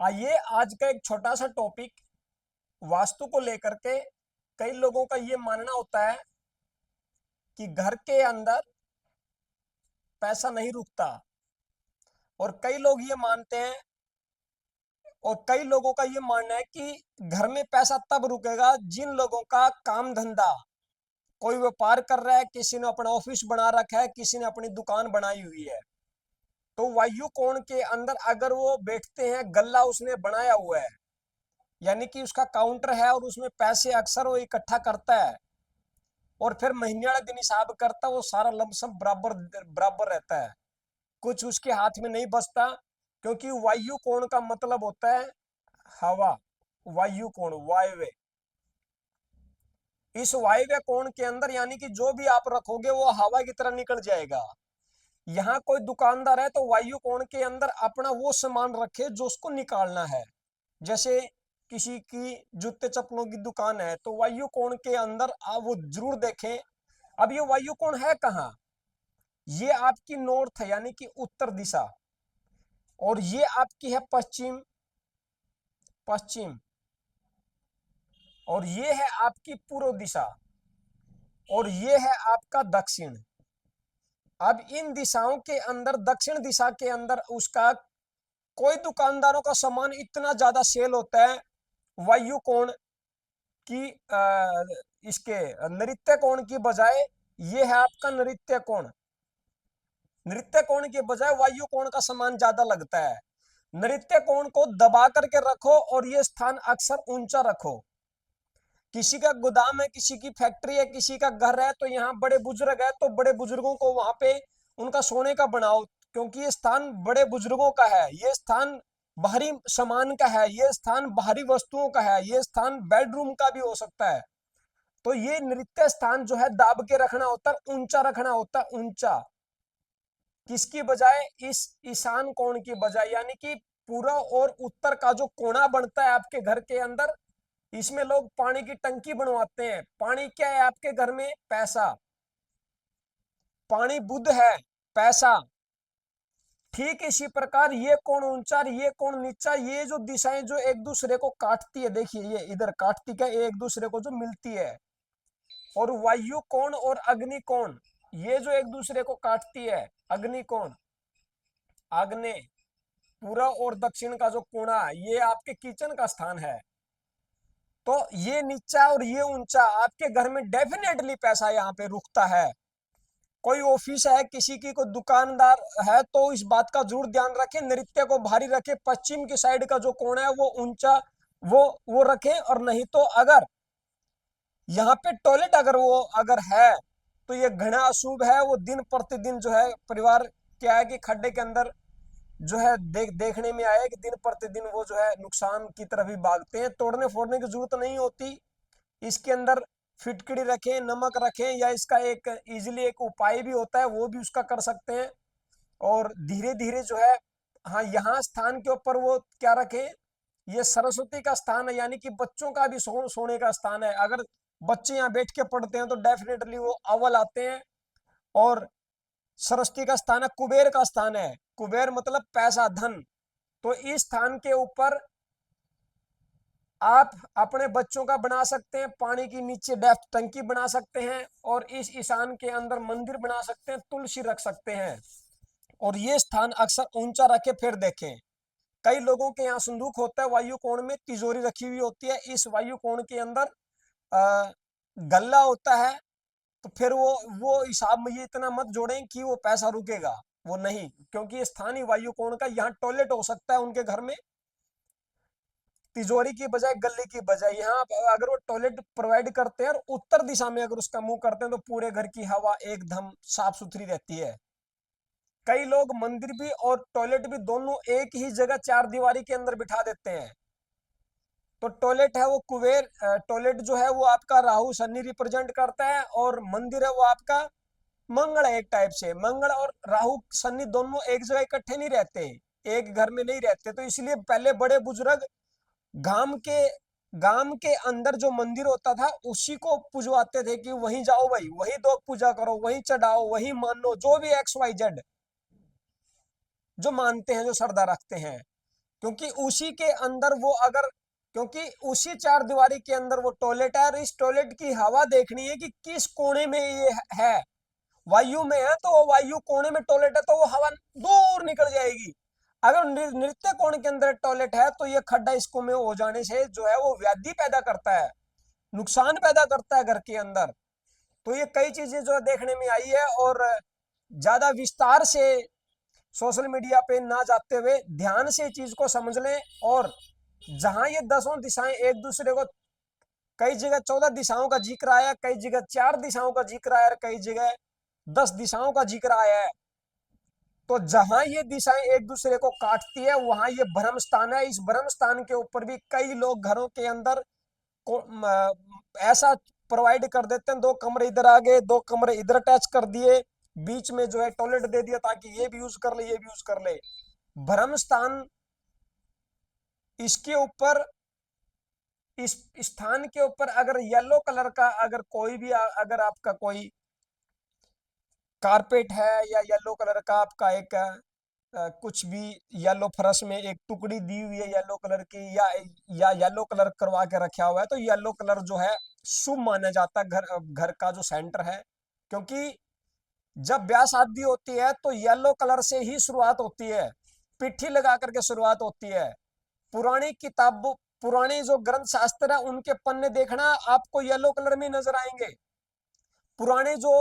आइए आज का एक छोटा सा टॉपिक वास्तु को लेकर के। कई लोगों का ये मानना होता है कि घर के अंदर पैसा नहीं रुकता, और कई लोग ये मानते हैं, और कई लोगों का ये मानना है कि घर में पैसा तब रुकेगा जिन लोगों का काम धंधा, कोई व्यापार कर रहा है, किसी ने अपना ऑफिस बना रखा है, किसी ने अपनी दुकान बनाई हुई है। तो वायु कोण के अंदर अगर वो बैठते हैं, गल्ला उसने बनाया हुआ है, यानी कि उसका काउंटर है और उसमें पैसे अक्सर वो इकट्ठा करता है और फिर महीने वाले दिन हिसाब करता है, वो सारा लमसम बराबर बराबर रहता है, कुछ उसके हाथ में नहीं बचता। क्योंकि वायु कोण का मतलब होता है हवा, वायु कोण, वायव्य। इस वायव्य कोण के अंदर यानी कि जो भी आप रखोगे वो हवा की तरह निकल जाएगा। यहाँ कोई दुकानदार है तो वायु कोण के अंदर अपना वो सामान रखे जो उसको निकालना है। जैसे किसी की जूते चप्पलों की दुकान है तो वायु कोण के अंदर आप वो जरूर देखें। अब ये वायु कोण है कहाँ? ये आपकी नॉर्थ है, यानी कि उत्तर दिशा, और ये आपकी है पश्चिम, पश्चिम, और ये है आपकी पूर्व दिशा, और ये है आपका दक्षिण। अब इन दिशाओं के अंदर, दक्षिण दिशा के अंदर उसका कोई दुकानदारों का सामान इतना ज्यादा सेल होता है वायु कोण की इसके नृत्य कोण की बजाय। ये है आपका नृत्य कोण, नृत्य कोण के बजाय वायु कोण का सामान ज्यादा लगता है। नृत्य कोण को दबा करके रखो और ये स्थान अक्सर ऊंचा रखो। किसी का गोदाम है, किसी की फैक्ट्री है, किसी का घर है, तो यहाँ बड़े बुजुर्ग है तो बड़े बुजुर्गों को वहां पे उनका सोने का बनाओ, क्योंकि ये स्थान बड़े बुजुर्गों का है, ये स्थान बाहरी सामान का है, ये स्थान बाहरी वस्तुओं का है, ये स्थान बेडरूम का भी हो सकता है। तो ये नृत्य स्थान जो है दाब के रखना होता है, ऊंचा रखना होता है, ऊंचा। किसकी बजाय? इस ईशान कोण की बजाय, यानी कि पूर्व और उत्तर का जो कोना बनता है आपके घर के अंदर, इसमें लोग पानी की टंकी बनवाते हैं। पानी क्या है आपके घर में? पैसा। पानी बुध है, पैसा। ठीक इसी प्रकार ये कोण ऊंचा, ये कोण नीचा, ये जो दिशाएं जो एक दूसरे को काटती है, देखिए ये इधर काटती क्या, एक दूसरे को जो मिलती है। और वायु कोण और अग्नि कोण, ये जो एक दूसरे को काटती है, अग्नि कोण, आग्नेय, पूर्व और दक्षिण का जो कोणा, ये आपके किचन का स्थान है। तो ये नीचा और ये ऊंचा, आपके घर में डेफिनेटली पैसा यहाँ पे रुकता है। कोई ऑफिस है, किसी की कोई दुकानदार है, तो इस बात का जरूर ध्यान रखें, नृत्य को भारी रखे, पश्चिम की साइड का जो कोण है वो ऊंचा, वो रखें। और नहीं तो अगर यहाँ पे टॉयलेट अगर वो अगर है तो ये घना अशुभ है। वो दिन प्रतिदिन जो है परिवार क्या है कि खड्डे के अंदर जो है देखने में आया कि दिन प्रतिदिन वो जो है नुकसान की तरफ ही भागते हैं। तोड़ने फोड़ने की जरूरत नहीं होती। इसके अंदर फिटकड़ी रखें, नमक रखें, या इसका एक इजीली एक उपाय भी होता है, वो भी उसका कर सकते हैं। और धीरे धीरे जो है, हाँ, यहाँ स्थान के ऊपर वो क्या रखें, ये सरस्वती का स्थान है, यानी कि बच्चों का भी सोने का स्थान है। अगर बच्चे यहाँ बैठ के पढ़ते हैं तो डेफिनेटली वो अव्वल आते हैं। और सरस्वती का स्थान है, कुबेर का स्थान है, कुबेर मतलब पैसा, धन। तो इस स्थान के ऊपर आप अपने बच्चों का बना सकते हैं, पानी की नीचे डेप्थ टंकी बना सकते हैं, और इस ईशान के अंदर मंदिर बना सकते हैं, तुलसी रख सकते हैं। और ये स्थान अक्सर ऊंचा रखे। फिर देखें, कई लोगों के यहाँ संदूक होता है, वायु कोण में तिजोरी रखी हुई होती है, इस वायु कोण के अंदर आ, गल्ला होता है। तो फिर वो हिसाब में ये इतना मत जोड़ें कि वो पैसा रुकेगा, वो नहीं, क्योंकि स्थानीय वायु कोण का यहाँ टॉयलेट हो सकता है उनके घर में, तिजोरी की बजाय, गले की बजाय। यहाँ अगर वो टॉयलेट प्रोवाइड करते हैं और उत्तर दिशा में अगर उसका मुंह करते हैं तो पूरे घर की हवा एकदम साफ सुथरी रहती है। कई लोग मंदिर भी और टॉयलेट भी दोनों एक ही जगह चार दीवारी के अंदर बिठा देते हैं। तो टॉयलेट है वो कुबेर, टॉयलेट जो है वो आपका राहु शनि रिप्रेजेंट करता है, और मंदिर है वो आपका मंगल है। एक टाइप से मंगल और राहु शनि दोनों एक जगह इकट्ठे नहीं रहते, एक घर में नहीं रहते। तो इसलिए पहले बड़े बुजुर्ग गांव के गांव के अंदर जो मंदिर होता था उसी को पुजवाते थे कि वहीं जाओ भाई, वहीं दो पूजा करो, वहीं चढ़ाओ, वहीं मानो, जो भी XYZ जो मानते हैं, जो श्रद्धा रखते हैं। क्योंकि उसी के अंदर वो अगर, क्योंकि उसी चार दीवारी के अंदर वो टॉयलेट है और इस टॉयलेट की हवा देखनी है कि किस कोने में ये है। वायु में है तो वो वायु कोने में टॉयलेट है तो वो हवा दूर निकल जाएगी। अगर नृत्य कोण के अंदर टॉयलेट है तो ये खड्डा इसको में हो जाने से जो है वो व्याधि पैदा करता है, नुकसान पैदा करता है घर के अंदर। तो ये कई चीजें जो देखने में आई है, और ज्यादा विस्तार से सोशल मीडिया पे ना जाते हुए ध्यान से चीज को समझ लें। और जहां ये दसों दिशाएं एक दूसरे को, कई जगह 14 दिशाओं का जिक्र आया, कई जगह 4 दिशाओं का जिक्र आया, और कई जगह 10 दिशाओं का जिक्र आया है। तो जहां ये दिशाएं एक दूसरे को काटती है वहां ये भ्रम स्थान है। इस भ्रम स्थान के ऊपर भी कई लोग घरों के अंदर ऐसा प्रोवाइड कर देते हैं, 2 कमरे इधर आ गए, 2 कमरे इधर अटैच कर दिए, बीच में जो है टॉयलेट दे दिया ताकि ये भी यूज कर ले, ये भी यूज कर ले। भ्रम स्थान, इसके ऊपर, इस स्थान के ऊपर अगर येलो कलर का, अगर कोई भी अगर आपका कोई कारपेट है या येलो कलर का आपका एक कुछ भी येलो फर्श में एक टुकड़ी दी हुई है येलो कलर की, या येलो कलर करवा के रखा हुआ है, तो येलो कलर जो है शुभ माना जाता है घर घर का जो सेंटर है। क्योंकि जब ब्याह शादी होती है तो येलो कलर से ही शुरुआत होती है, पिट्ठी लगा करके शुरुआत होती है। पुरानी किताबों, पुराने जो ग्रंथ शास्त्र है उनके पन्ने देखना आपको येलो कलर में नजर आएंगे। पुराने जो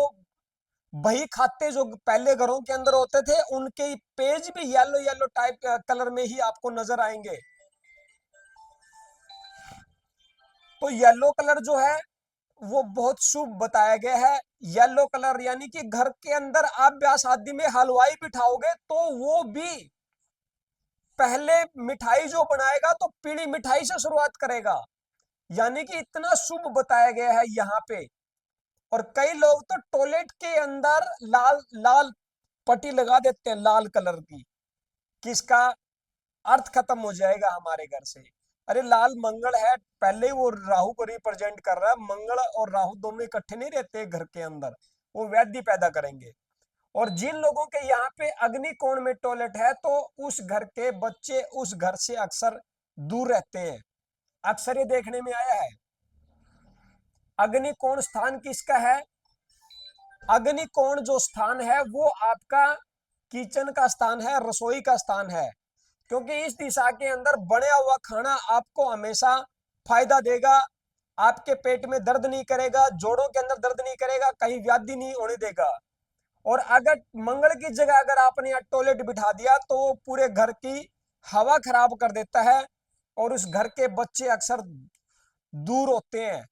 बही खाते जो पहले घरों के अंदर होते थे उनके पेज भी येलो येलो टाइप कलर में ही आपको नजर आएंगे। तो येलो कलर जो है वो बहुत शुभ बताया गया है। येलो कलर यानी कि घर के अंदर आप ब्याह शादी में हलवाई बिठाओगे तो वो भी पहले मिठाई जो बनाएगा तो पीली मिठाई से शुरुआत करेगा, यानी कि इतना शुभ बताया गया है यहाँ पे। और कई लोग तो टॉयलेट के अंदर लाल लाल पट्टी लगा देते हैं लाल कलर की, किसका अर्थ खत्म हो जाएगा हमारे घर से। अरे लाल मंगल है, पहले ही वो राहु को रिप्रेजेंट कर रहा है। मंगल और राहु दोनों इकट्ठे नहीं रहते घर के अंदर, वो व्याधि पैदा करेंगे। और जिन लोगों के यहाँ पे अग्नि कोण में टॉयलेट है तो उस घर के बच्चे उस घर से अक्सर दूर रहते हैं, अक्सर ये देखने में आया है। अग्नि कोण स्थान किसका है? अग्नि कोण जो स्थान है वो आपका किचन का स्थान है, रसोई का स्थान है। क्योंकि इस दिशा के अंदर बना हुआ खाना आपको हमेशा फायदा देगा, आपके पेट में दर्द नहीं करेगा, जोड़ों के अंदर दर्द नहीं करेगा, कहीं व्याधि नहीं होने देगा। और अगर मंगल की जगह अगर आपने यहाँ टॉयलेट बिठा दिया तो वो पूरे घर की हवा खराब कर देता है और उस घर के बच्चे अक्सर दूर होते हैं।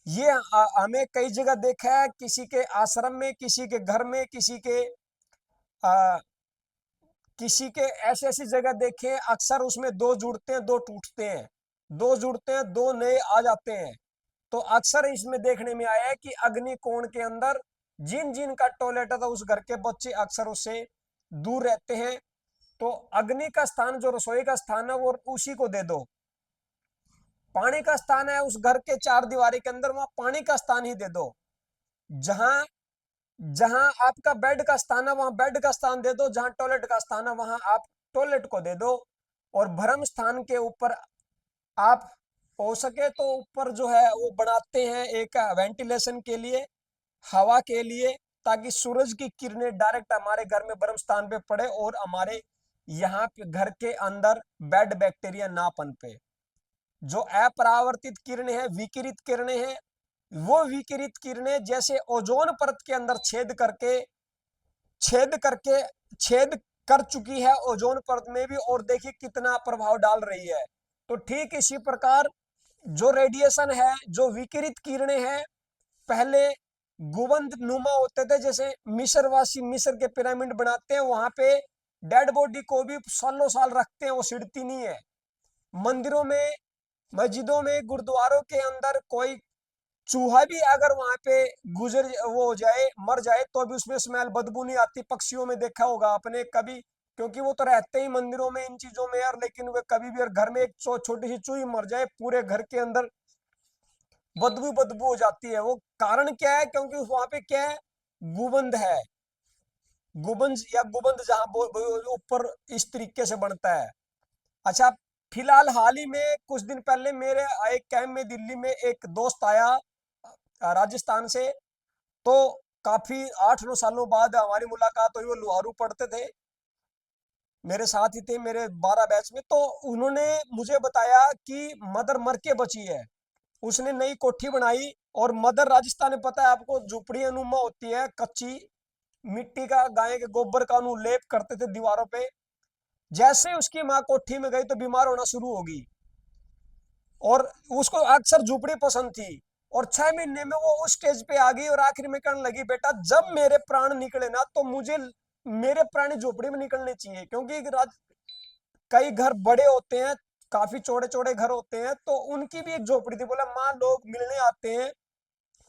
ये हमें कई जगह देखा है, किसी के आश्रम में, किसी के घर में, आ, किसी के ऐसी ऐसी जगह देखे हैं, अक्सर उसमें 2 जुड़ते हैं 2 टूटते हैं, 2 जुड़ते हैं 2 नए आ जाते हैं। तो अक्सर इसमें देखने में आया है कि अग्नि कोण के अंदर जिन जिन का टॉयलेट है तो उस घर के बच्चे अक्सर उससे दूर रहते हैं। तो अग्नि का स्थान जो रसोई का स्थान है वो उसी को दे दो। पानी का स्थान है उस घर के 4 दीवारी के अंदर, वहां पानी का स्थान ही दे दो। जहां जहां आपका बेड का स्थान है वहां बेड का स्थान दे दो, जहां टॉयलेट का स्थान है वहां आप टॉयलेट को दे दो। और भ्रम स्थान के ऊपर आप हो सके तो ऊपर जो है वो बनाते हैं एक वेंटिलेशन के लिए, हवा के लिए, ताकि सूरज की किरणें डायरेक्ट हमारे घर में भ्रम स्थान पे पड़े और हमारे यहाँ पे घर के अंदर बैड बैक्टीरिया ना पनपे। जो अपरावर्तित किरणें हैं, विकिरित किरणें हैं, वो विकिरित किरणें जैसे ओजोन परत के अंदर छेद करके छेद कर चुकी है ओजोन परत में भी, और देखिए कितना प्रभाव डाल रही है। तो ठीक इसी प्रकार जो रेडिएशन है, जो विकिरित किरणें हैं, पहले गुबंद नुमा होते थे, जैसे मिस्रवासी मिस्र के पिरामिड बनाते हैं वहां पे डेड बॉडी को भी सालों साल रखते हैं, वो सिड़ती नहीं है। मंदिरों में, मस्जिदों में, गुरुद्वारों के अंदर कोई चूहा भी अगर वहां पे गुजर वो हो जाए, मर जाए, तो भी उसमें स्मेल बदबू नहीं आती। पक्षियों में देखा होगा आपने कभी, क्योंकि वो तो रहते ही मंदिरों में इन चीजों में यार, लेकिन वे कभी भी घर में एक छोटी सी चूही मर जाए पूरे घर के अंदर बदबू बदबू हो जाती है। वो कारण क्या है? क्योंकि वहां पे क्या है, गुबंद है। गुबंद या गुबंद जहां ऊपर इस तरीके से बनता है। अच्छा, फिलहाल हाल ही में कुछ दिन पहले मेरे एक कैंप में दिल्ली में एक दोस्त आया राजस्थान से। तो काफी 8-9 सालों बाद हमारी मुलाकात हुई। वो लुहारू पढ़ते थे, मेरे साथ ही थे, मेरे 12 बैच में। तो उन्होंने मुझे बताया कि मदर मर के बची है, उसने नई कोठी बनाई। और मदर राजस्थान में पता है आपको झुपड़ी अनुमा होती है, कच्ची मिट्टी का, गाय के गोबर का अनुलेप करते थे दीवारों पे। जैसे उसकी माँ कोठी में गई तो बीमार होना शुरू होगी, और उसको अक्सर झुपड़ी पसंद थी। और 6 महीने में वो उस स्टेज पे आ गई और आखिर में कहने लगी, बेटा जब मेरे प्राण निकले ना तो मुझे मेरे प्राणी झोपड़ी में निकलने चाहिए। क्योंकि कई घर बड़े होते हैं, काफी चौड़े चौड़े घर होते हैं, तो उनकी भी एक झोपड़ी थी। बोला माँ लोग मिलने आते हैं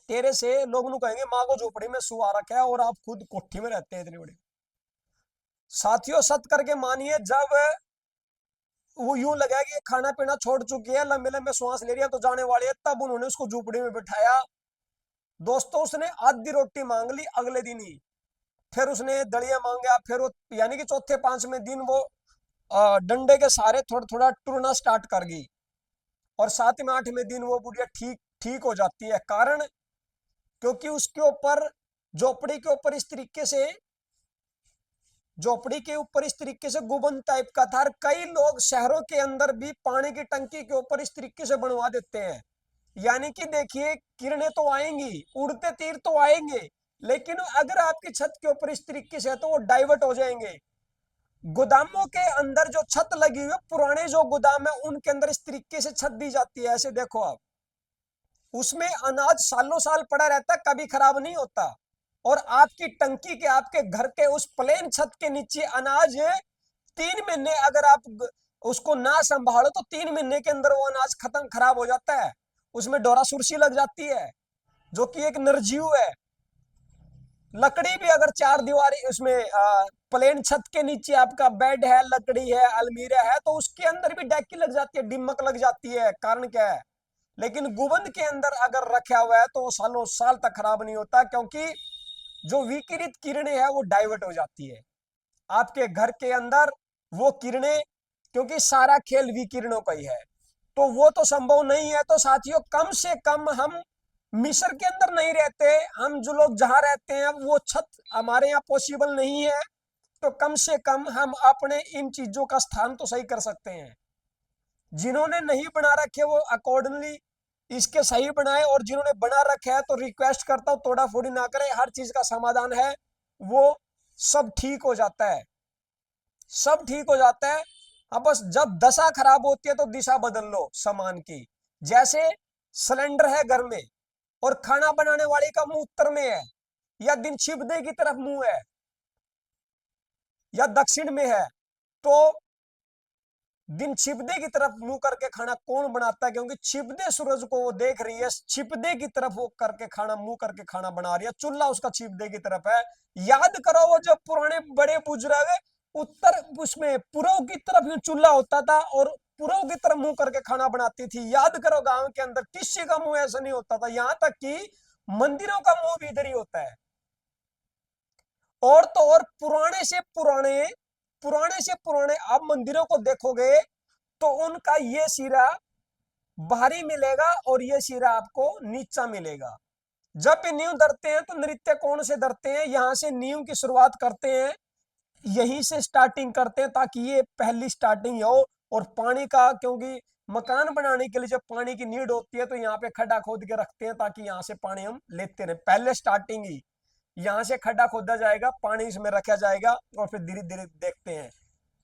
तेरे से, लोग नु कहेंगे माँ को झोपड़ी में सुआ रखा है और आप खुद कोठी में रहते हैं इतनी बड़ी। साथियों सत करके मानिए, जब वो यूं लगा कि खाना पीना छोड़ चुकी है, लंबे लंबे श्वास ले रही है, तो जाने वाली है, तब उन्होंने उसको झोपड़ी में बिठाया। दोस्तों उसने आधी रोटी मांग ली अगले दिन ही, फिर उसने दलिया मांगा, फिर वो यानी कि चौथे पांचवें दिन वो डंडे के सहारे थोड़ा थोड़ा टूरना स्टार्ट कर गई। और 7वें 8वें दिन वो बुढ़िया ठीक ठीक हो जाती है। कारण क्योंकि उसके ऊपर, झोपड़ी के ऊपर इस तरीके से, झोपड़ी के ऊपर इस तरीके से गुबंद टाइप का था। कई लोग शहरों के अंदर भी पानी की टंकी के ऊपर इस तरीके से बनवा देते हैं। यानी कि देखिए, किरणें तो आएंगी, उड़ते तीर तो आएंगे, लेकिन अगर आपकी छत के ऊपर इस तरीके से है तो वो डाइवर्ट हो जाएंगे। गोदामों के अंदर जो छत लगी हुई है, पुराने जो गोदाम है उनके अंदर इस तरीके से छत दी जाती है। ऐसे देखो आप, उसमें अनाज सालों साल पड़ा रहता है, कभी खराब नहीं होता। और आपकी टंकी के, आपके घर के उस प्लेन छत के नीचे अनाज 3 महीने अगर आप उसको ना संभालो तो 3 महीने के अंदर वो अनाज खत्म खराब हो जाता है। उसमें डोरा सुरसी लग जाती है, जो कि एक निर्जीव है। लकड़ी भी अगर चार दीवारी उसमें प्लेन छत के नीचे आपका बेड है, लकड़ी है, अलमीरा है, तो उसके अंदर भी डैकी लग जाती है, डिमक लग जाती है। कारण क्या है? लेकिन गुबंद के अंदर अगर रखा हुआ है तो वो सालों साल तक खराब नहीं होता, क्योंकि जो विकिरित किरणें है वो डाइवर्ट हो जाती है आपके घर के अंदर। वो किरणें, क्योंकि सारा खेल विकिरणों का ही है, तो वो तो संभव नहीं है। तो साथियों, कम से कम हम मिस्र के अंदर नहीं रहते, हम जो लोग जहां रहते हैं वो छत हमारे यहाँ पॉसिबल नहीं है, तो कम से कम हम अपने इन चीजों का स्थान तो सही कर सकते हैं। जिन्होंने नहीं बना रखे वो अकॉर्डिंगली इसके सही बनाए, और जिन्होंने बना रखे है तो रिक्वेस्ट करता हूं तोड़ा फोड़ी ना करें, हर चीज का समाधान है, वो सब ठीक हो जाता है, सब ठीक हो जाता है। अब बस जब दशा खराब होती है तो दिशा बदल लो सामान की। जैसे सिलेंडर है घर में, और खाना बनाने वाले का मुंह उत्तर में है, या दिन छिपदे की तरफ मुंह है, या दक्षिण में है, तो दिन छिपदे की तरफ मुंह करके खाना कौन बनाता है? क्योंकि छिपदे सूरज को वो देख रही है, छिपदे की तरफ वो करके खाना, मुंह करके खाना बना रही है, चूल्हा उसका छिपदे की तरफ है। याद करो वो जब पुराने बड़े बुजुर्ग उत्तर, उसमें पूर्व की तरफ चूल्हा होता था और पूर्व की तरफ मुंह करके खाना बनाती थी। याद करो गांव के अंदर किसी का मुंह ऐसा नहीं होता था, यहां तक कि मंदिरों का मुंह भी इधर ही होता है। और तो और पुराने से पुराने आप मंदिरों को देखोगे तो उनका ये सिरा बाहरी मिलेगा और ये सिरा आपको नीचा मिलेगा। जब भी नींव धरते हैं तो नृत्य कौन से धरते हैं? यहां से नींव की शुरुआत करते हैं, यहीं से स्टार्टिंग करते हैं, ताकि ये पहली स्टार्टिंग हो। और पानी का, क्योंकि मकान बनाने के लिए जब पानी की नीड होती है तो यहाँ पे खड्डा खोद के रखते हैं, ताकि यहाँ से पानी हम लेते रहे। पहले स्टार्टिंग ही यहाँ से खड्डा खोदा जाएगा, पानी इसमें रखा जाएगा, और फिर धीरे धीरे देखते हैं।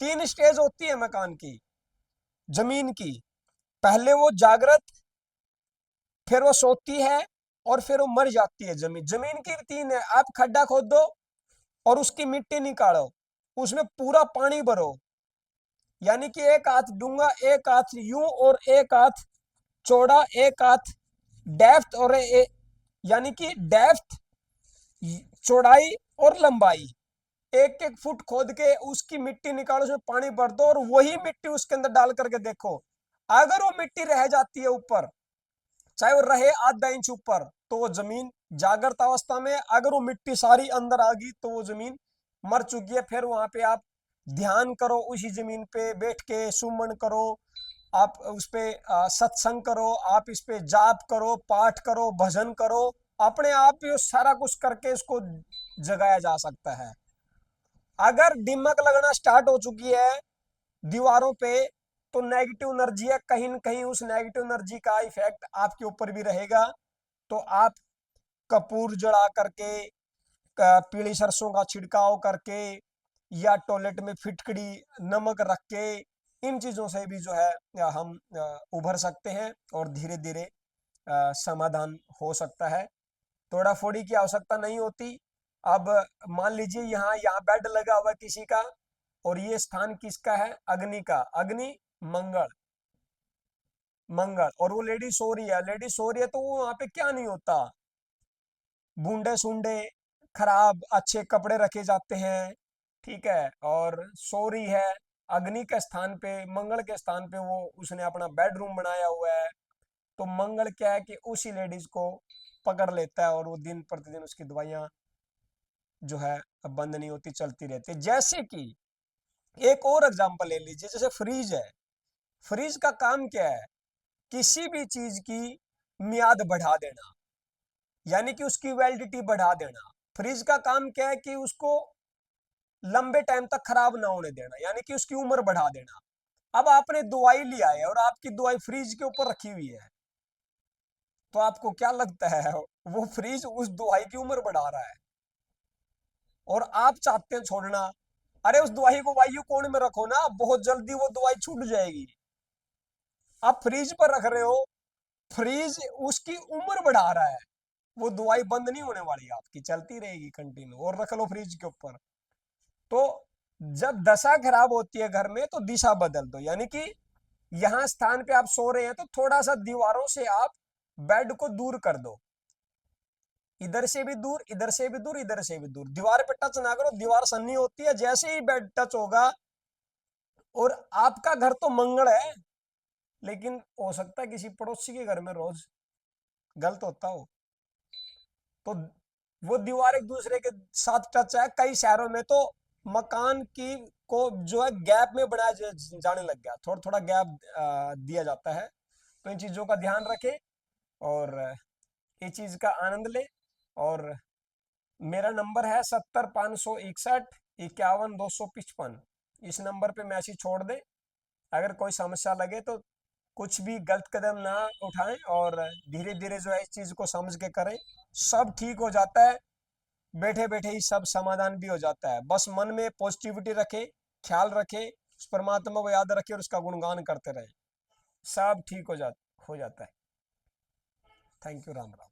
3 स्टेज होती है मकान की, जमीन की। पहले वो जागृत, फिर वो सोती है, और फिर वो मर जाती है। जमीन जमीन की 3 है। आप खड्डा खोदो और उसकी मिट्टी निकालो, उसमें पूरा पानी भरो, यानी कि एक हाथ डूंगा, एक हाथ यूं, और एक हाथ चौड़ा, एक हाथ डेप्थ, और यानी कि डेप्थ, चौड़ाई और लंबाई, 1-1 फुट खोद के उसकी मिट्टी निकालो, उसमें पानी भर दो, और वही मिट्टी उसके अंदर डाल करके देखो। अगर वो मिट्टी रह जाती है ऊपर, चाहे वो रहे आधा इंच ऊपर, तो वो जमीन जागृत अवस्था में। अगर वो मिट्टी सारी अंदर आ गई तो वो जमीन मर चुकी है। फिर वहां पे आप ध्यान करो उसी जमीन पे बैठ के, सुमन करो, आप उस पे सत्संग करो, आप इस पे जाप करो, पाठ करो, भजन करो, अपने आप ही वो सारा कुछ करके इसको जगाया जा सकता है। अगर दिमक लगना स्टार्ट हो चुकी है दीवारों पे, तो नेगेटिव एनर्जी है, कहीं न कहीं उस नेगेटिव एनर्जी का इफेक्ट आपके ऊपर भी रहेगा। तो आप कपूर जला करके, पीली सरसों का छिड़काव करके, या टॉयलेट में फिटकड़ी नमक रख के, इन चीजों से भी जो है हम उभर सकते हैं और धीरे धीरे समाधान हो सकता है। तोड़ा फोड़ी की आवश्यकता नहीं होती। अब मान लीजिए यहाँ यहाँ बेड लगा हुआ किसी का, और ये स्थान किसका है? अग्नि का। अग्नि, मंगल, मंगल, और वो लेडी सो रही है, लेडी सो रही है, तो वो वहां पे क्या नहीं होता, बूंदे सूंडे खराब, अच्छे कपड़े रखे जाते हैं, ठीक है, और सो रही है अग्नि के स्थान पे, मंगल के स्थान पे वो उसने अपना बेडरूम बनाया हुआ है। तो मंगल क्या है कि उसी लेडीज को पकड़ लेता है, और वो दिन प्रतिदिन उसकी दवाइयां जो है बंद नहीं होती, चलती रहती है। जैसे कि एक और एग्जांपल ले लीजिए, जैसे फ्रीज है। फ्रीज का काम क्या है? किसी भी चीज की मियाद बढ़ा देना, यानी कि उसकी वैलिडिटी बढ़ा देना। फ्रीज का काम क्या है कि उसको लंबे टाइम तक खराब ना होने देना, यानी कि उसकी उम्र बढ़ा देना। अब आपने दवाई लिया है और आपकी दवाई फ्रीज के ऊपर रखी हुई है, तो आपको क्या लगता है वो फ्रीज उस दवाई की उम्र बढ़ा रहा है, और आप चाहते हैं छोड़ना। अरे उस दवाई को वायु कोण में रखो ना, बहुत जल्दी वो दवाई छूट जाएगी। आप फ्रीज पर रख रहे हो, फ्रीज उसकी उम्र बढ़ा रहा है, वो दवाई बंद नहीं होने वाली, आपकी चलती रहेगी कंटिन्यू, और रख लो फ्रिज के ऊपर। तो जब दशा खराब होती है घर में, तो दिशा बदल दो, यानी कि यहां स्थान पे आप सो रहे हैं, तो थोड़ा सा दीवारों से आप बेड को दूर कर दो, इधर से भी दूर, इधर से भी दूर, इधर से भी दूर। दीवार पे टच ना करो, दीवार सन्नी होती है, जैसे ही बेड टच होगा। और आपका घर तो मंगल है, लेकिन हो सकता है किसी पड़ोसी के घर में रोज गलत होता हो, तो वो दीवार एक दूसरे के साथ टच है। कई शहरों में तो मकान की को जो है गैप में बनाया जाने लग गया, थोड़ा थोड़ा गैप दिया जाता है। तो इन चीजों का ध्यान रखें, और ये चीज का आनंद ले। और मेरा नंबर है 70 561 51 255। इस नंबर पे मैसेज छोड़ दे। अगर कोई समस्या लगे तो कुछ भी गलत कदम ना उठाएं, और धीरे धीरे जो है इस चीज को समझ के करें, सब ठीक हो जाता है। बैठे बैठे ही सब समाधान भी हो जाता है। बस मन में पॉजिटिविटी रखे, ख्याल रखे, उस परमात्मा को याद रखे, और उसका गुणगान करते रहे, सब ठीक हो जाता है। Thank you. राम राम।